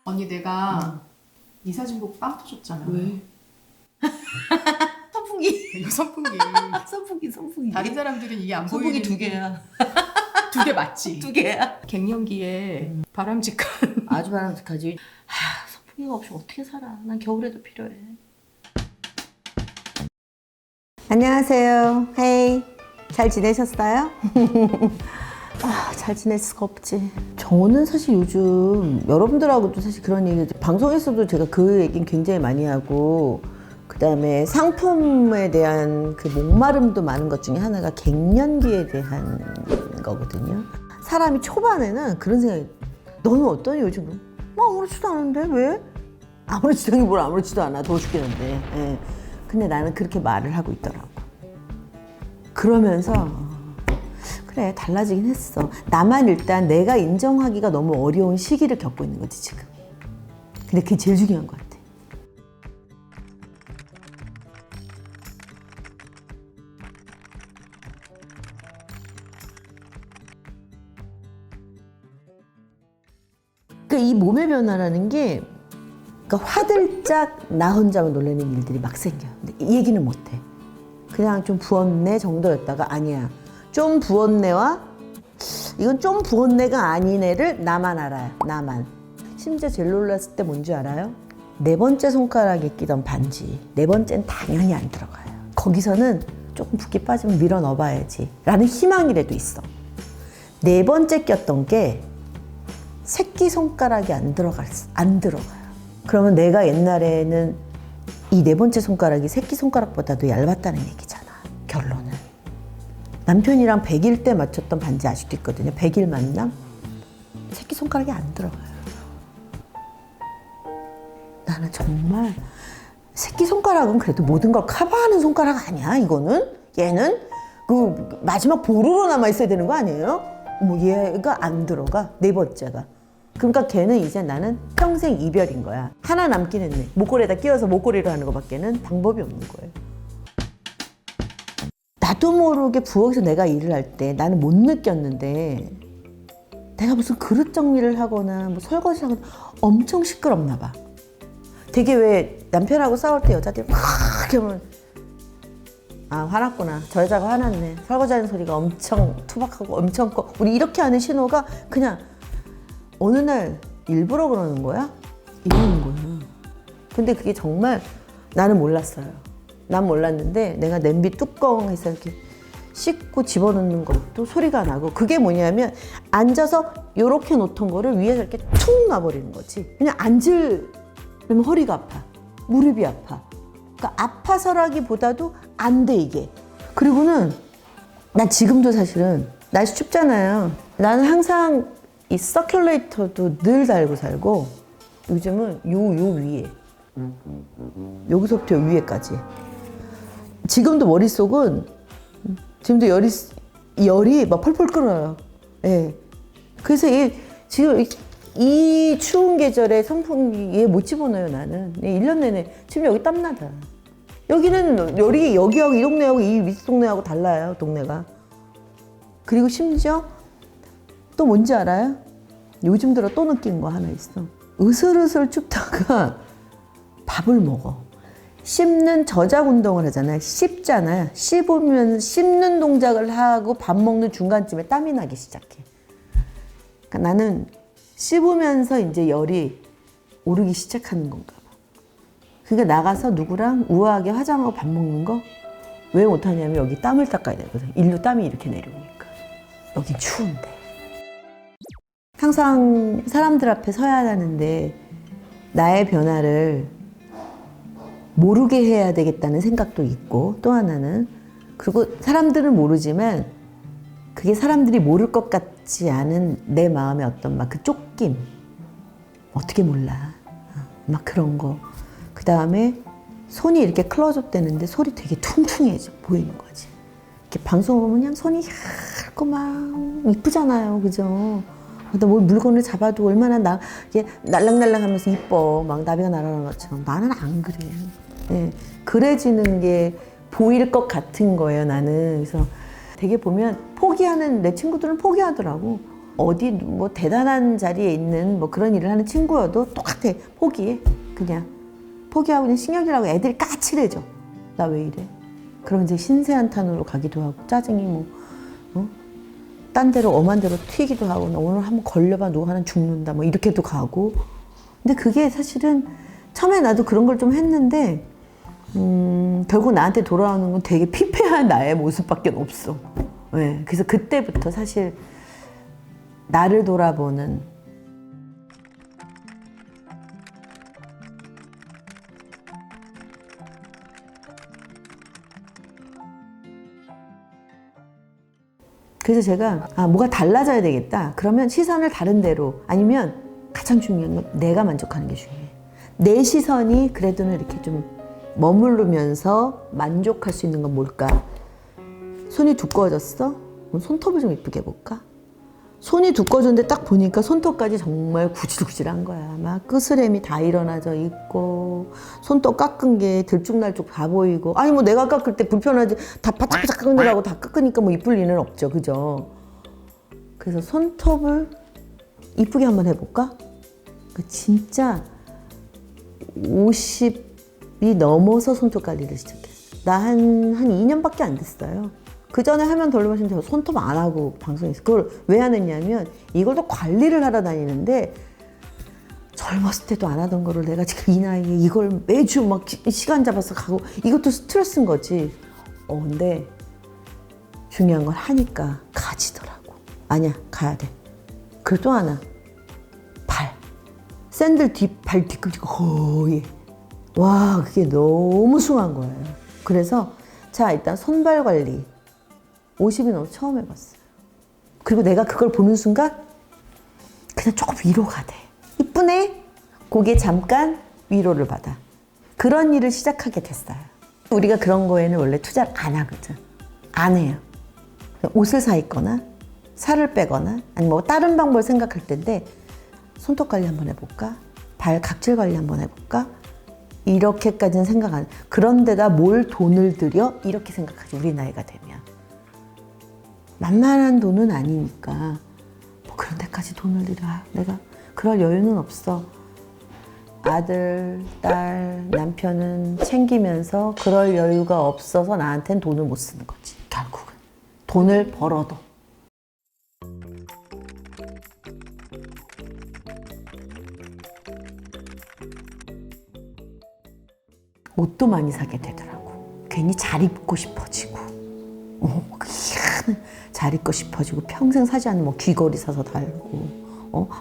언니 내가 이 사진 보고 빵 터졌잖아. 왜? 선풍기. 이거 선풍기. 선풍기. 다른 사람들은 이게 안 선풍기 보이는 두 개야. 두 개 맞지? 두 개야. 갱년기에 바람직한 아주 바람직하지. 선풍기가 없이 어떻게 살아? 난 겨울에도 필요해. 안녕하세요. 헤이. 잘 지내셨어요? 잘 지낼 수가 없지. 저는 사실 요즘 여러분들하고도 사실 그런 얘기, 방송에서도 제가 그 얘기는 굉장히 많이 하고, 그 다음에 상품에 대한 그 목마름도 많은 것 중에 하나가 갱년기에 대한 거거든요. 사람이 초반에는 그런 생각이, 너는 어떠니 요즘? 뭐 아무렇지도 않은데 왜? 아무렇지도 않은 게 뭘 아무렇지도 않아. 더워 죽겠는데. 예. 근데 나는 그렇게 말을 하고 있더라고. 그러면서 그래, 달라지긴 했어. 나만 일단 내가 인정하기가 너무 어려운 시기를 겪고 있는 거지 지금. 근데 그게 제일 중요한 것 같아. 그러니까 이 몸의 변화라는 게, 그러니까 화들짝 나 혼자만 놀라는 일들이 막 생겨. 근데 이 얘기는 못해. 그냥 좀 부었네 정도였다가, 아니야, 좀 부었네와 이건 좀 부었네가 아니네를 나만 알아요. 나만. 심지어 제일 놀랐을 때 뭔지 알아요? 네 번째 손가락에 끼던 반지, 네 번째는 당연히 안 들어가요. 거기서는 조금 붓기 빠지면 밀어 넣어봐야지 라는 희망이라도 있어. 네 번째 꼈던 게 새끼손가락이 안 들어가요. 그러면 내가 옛날에는 이 네 번째 손가락이 새끼손가락보다도 얇았다는 얘기잖아. 결론은. 남편이랑 100일 때 맞췄던 반지 아직도 있거든요. 100일 만남? 새끼손가락이 안 들어가요. 나는 정말 새끼손가락은 그래도 모든 걸 커버하는 손가락 아니야, 이거는? 얘는 그 마지막 보루로 남아있어야 되는 거 아니에요? 뭐 얘가 안 들어가, 네 번째가. 그러니까 걔는 이제 나는 평생 이별인 거야. 하나 남긴 했네. 목걸이에다 끼워서 목걸이로 하는 것밖에는 방법이 없는 거예요. 나도 모르게 부엌에서 내가 일을 할 때 나는 못 느꼈는데, 내가 무슨 그릇 정리를 하거나 뭐 설거지를 하거나 엄청 시끄럽나 봐. 되게 왜 남편하고 싸울 때 여자들이 막 이러면, 아, 화났구나. 저 여자가 화났네. 설거지하는 소리가 엄청 투박하고 엄청 커. 우리 이렇게 하는 신호가 그냥 어느 날 일부러 그러는 거야? 이러는 거야. 근데 그게 정말 나는 몰랐어요. 난 몰랐는데 내가 냄비 뚜껑에서 이렇게 씻고 집어넣는 것도 소리가 나고, 그게 뭐냐면 앉아서 이렇게 놓던 거를 위에서 이렇게 툭 놔버리는 거지. 그냥 앉으려면 허리가 아파. 무릎이 아파. 그러니까 아파서라기보다도 안 돼, 이게. 그리고는 난 지금도 사실은 날씨 춥잖아요. 나는 항상 이 서큘레이터도 늘 달고 살고, 요즘은 요 위에, 여기서부터 위에까지. 지금도 머릿속은, 지금도 열이 막 펄펄 끓어요. 예. 그래서 지금 이 추운 계절에 선풍기에 못 집어넣어요, 나는. 1년 내내. 지금 여기 땀나다. 여기는 여기하고 이 동네하고 이 밑 동네하고 달라요, 동네가. 그리고 심지어 또 뭔지 알아요? 요즘 들어 또 느낀 거 하나 있어. 으슬으슬 춥다가 밥을 먹어. 씹는 저작 운동을 하잖아요. 씹잖아요. 씹으면 씹는 동작을 하고 밥 먹는 중간쯤에 땀이 나기 시작해. 그러니까 나는 씹으면서 이제 열이 오르기 시작하는 건가 봐. 그러니까 나가서 누구랑 우아하게 화장하고 밥 먹는 거 왜 못하냐면 여기 땀을 닦아야 되거든. 일로 땀이 이렇게 내려오니까. 여긴 추운데. 항상 사람들 앞에 서야 하는데 나의 변화를 모르게 해야 되겠다는 생각도 있고, 또 하나는, 그리고 사람들은 모르지만 그게 사람들이 모를 것 같지 않은 내 마음의 어떤 막 그 쫓김, 어떻게 몰라, 막 그런 거. 그 다음에 손이 이렇게 클로즈업 되는데 손이 되게 퉁퉁해져 보이는 거지. 이렇게 방송 보면 그냥 손이 얇고 막 이쁘잖아요, 그죠? 근데 뭐 물건을 잡아도 얼마나 이게 날랑날랑하면서 이뻐. 막 나비가 날아가는 것처럼. 나는 안 그래. 예, 그래지는 게 보일 것 같은 거예요, 나는. 그래서 되게 보면 포기하는, 내 친구들은 포기하더라고. 어디 뭐 대단한 자리에 있는 뭐 그런 일을 하는 친구여도 똑같아. 포기해. 그냥. 포기하고 그냥 신경질하고 애들이 까칠해져. 나 왜 이래? 그럼 이제 신세한탄으로 가기도 하고, 짜증이 뭐, 딴 데로 엄한 데로 튀기도 하고, 나 오늘 한번 걸려봐 누구 하나 죽는다 뭐 이렇게도 가고. 근데 그게 사실은 처음에 나도 그런 걸 좀 했는데 결국 나한테 돌아오는 건 되게 피폐한 나의 모습밖에 없어. 네, 그래서 그때부터 사실 나를 돌아보는, 그래서 제가 뭐가 달라져야 되겠다. 그러면 시선을 다른 데로, 아니면 가장 중요한 건 내가 만족하는 게 중요해. 내 시선이 그래도는 이렇게 좀 머무르면서 만족할 수 있는 건 뭘까? 손이 두꺼워졌어? 그럼 손톱을 좀 이쁘게 해볼까? 손이 두꺼워졌는데 딱 보니까 손톱까지 정말 구질구질한 거야. 막 끝스램이 다 일어나져 있고, 손톱 깎은 게 들쭉날쭉 다 보이고. 아니 뭐 내가 깎을 때 불편하지. 다 바짝바짝 깎느라고 다 깎으니까 뭐 이쁠 리는 없죠. 그죠? 그래서 손톱을 이쁘게 한번 해볼까? 진짜 50이 넘어서 손톱 관리를 시작했어. 나 한 2년밖에 안 됐어요. 그 전에 하면 덜로 마시면 저 손톱 안 하고 방송했어. 그걸 왜 하느냐면 이걸 또 관리를 하러 다니는데, 젊었을 때도 안 하던 거를 내가 지금 이 나이에 이걸 매주 막 시간 잡아서 가고, 이것도 스트레스인 거지. 근데 중요한 걸 하니까 가지더라고. 아니야, 가야 돼. 그리고 또 하나, 발. 샌들 발 뒤꿈치가 거의. 와, 그게 너무 숭한 거예요. 그래서 자, 일단 손발 관리. 50이 넘어 처음 해봤어요. 그리고 내가 그걸 보는 순간 그냥 조금 위로가 돼. 이쁘네? 그게 잠깐 위로를 받아. 그런 일을 시작하게 됐어요. 우리가 그런 거에는 원래 투자를 안 하거든. 안 해요. 옷을 사 입거나 살을 빼거나 아니면 뭐 다른 방법을 생각할 텐데, 손톱 관리 한번 해볼까? 발 각질 관리 한번 해볼까? 이렇게까지는 생각 안 해. 그런데다 뭘 돈을 들여? 이렇게 생각하지, 우리 나이가 되면. 만만한 돈은 아니니까 뭐 그런 데까지 돈을 들여. 내가 그럴 여유는 없어. 아들, 딸, 남편은 챙기면서 그럴 여유가 없어서 나한테는 돈을 못 쓰는 거지. 결국은 돈을 벌어도. 옷도 많이 사게 되더라고. 괜히 잘 입고 싶어지고, 잘 입고 싶어지고, 평생 사지 않는 뭐 귀걸이 사서 달고,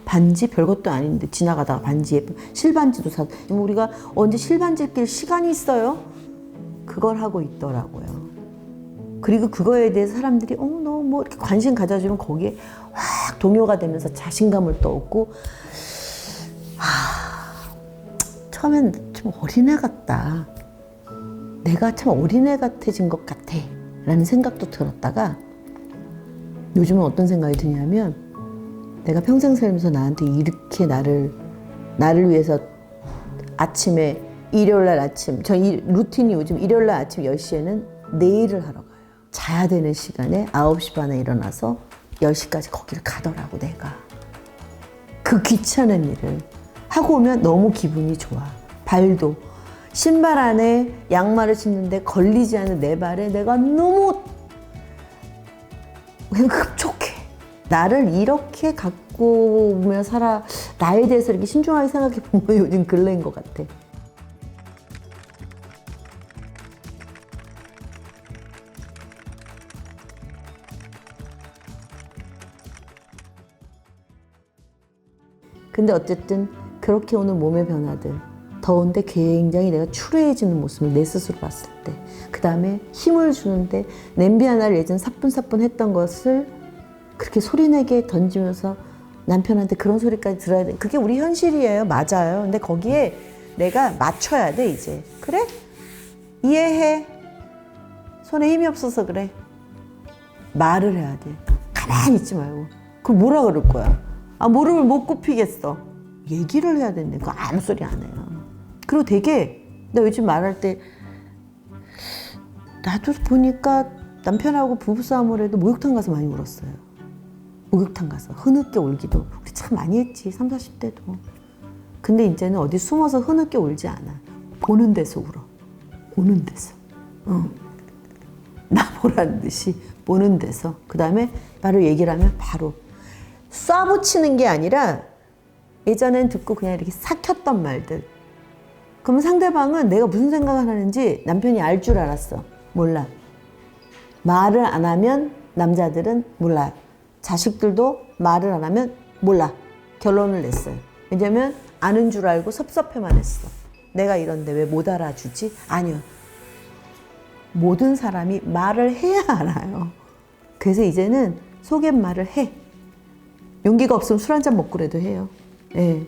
반지 별것도 아닌데 지나가다가 반지 예쁜 실반지도 사. 우리가 언제 실반지 낄 시간이 있어요? 그걸 하고 있더라고요. 그리고 그거에 대해서 사람들이 너 뭐 이렇게 관심 가져주면 거기에 확 동요가 되면서 자신감을 또 얻고, 처음엔 좀 어린애 같다. 내가 참 어린애 같아진 것 같아 라는 생각도 들었다가, 요즘은 어떤 생각이 드냐면, 내가 평생 살면서 나한테 이렇게 나를 위해서 아침에, 일요일날 아침, 루틴이 요즘 일요일날 아침 10시에는 내일을 하러 가요. 자야 되는 시간에 9시 반에 일어나서 10시까지 거기를 가더라고, 내가. 그 귀찮은 일을 하고 오면 너무 기분이 좋아. 발도. 신발 안에 양말을 신는데 걸리지 않는 내 발에 내가 너무 그냥 흡족해. 나를 이렇게 갖고 오며 살아, 나에 대해서 이렇게 신중하게 생각해 본 건 요즘 근래인 것 같아. 근데 어쨌든 그렇게 오는 몸의 변화들, 더운데 굉장히 내가 추레해지는 모습을 내 스스로 봤을 때, 그 다음에 힘을 주는데 냄비 하나를 예전 사뿐사뿐 했던 것을 그렇게 소리내게 던지면서 남편한테 그런 소리까지 들어야 돼. 그게 우리 현실이에요. 맞아요. 근데 거기에 내가 맞춰야 돼, 이제. 그래? 이해해. 손에 힘이 없어서 그래. 말을 해야 돼. 가만히 있지 말고. 그럼 뭐라 그럴 거야? 아, 무릎을 못 굽히겠어. 얘기를 해야 되는데 그거 아무 소리 안 해요. 그리고 되게 나 요즘 말할 때 나도 보니까 남편하고 부부싸움을 해도 목욕탕 가서 많이 울었어요. 목욕탕 가서 흐느껴 울기도 우리 참 많이 했지 30, 40대도. 근데 이제는 어디 숨어서 흐느껴 울지 않아. 보는 데서 울어. 보는 데서. 나 보라는 듯이 보는 데서. 그 다음에 바로 얘기를 하면 바로 쏴붙이는 게 아니라 예전엔 듣고 그냥 이렇게 삭혔던 말들. 그러면 상대방은 내가 무슨 생각을 하는지 남편이 알 줄 알았어. 몰라. 말을 안 하면 남자들은 몰라요. 자식들도 말을 안 하면 몰라. 결론을 냈어요. 왜냐면 아는 줄 알고 섭섭해만 했어. 내가 이런데 왜 못 알아주지? 아니요. 모든 사람이 말을 해야 알아요. 그래서 이제는 속갯말을 해. 용기가 없으면 술 한잔 먹고라도 해요. 예.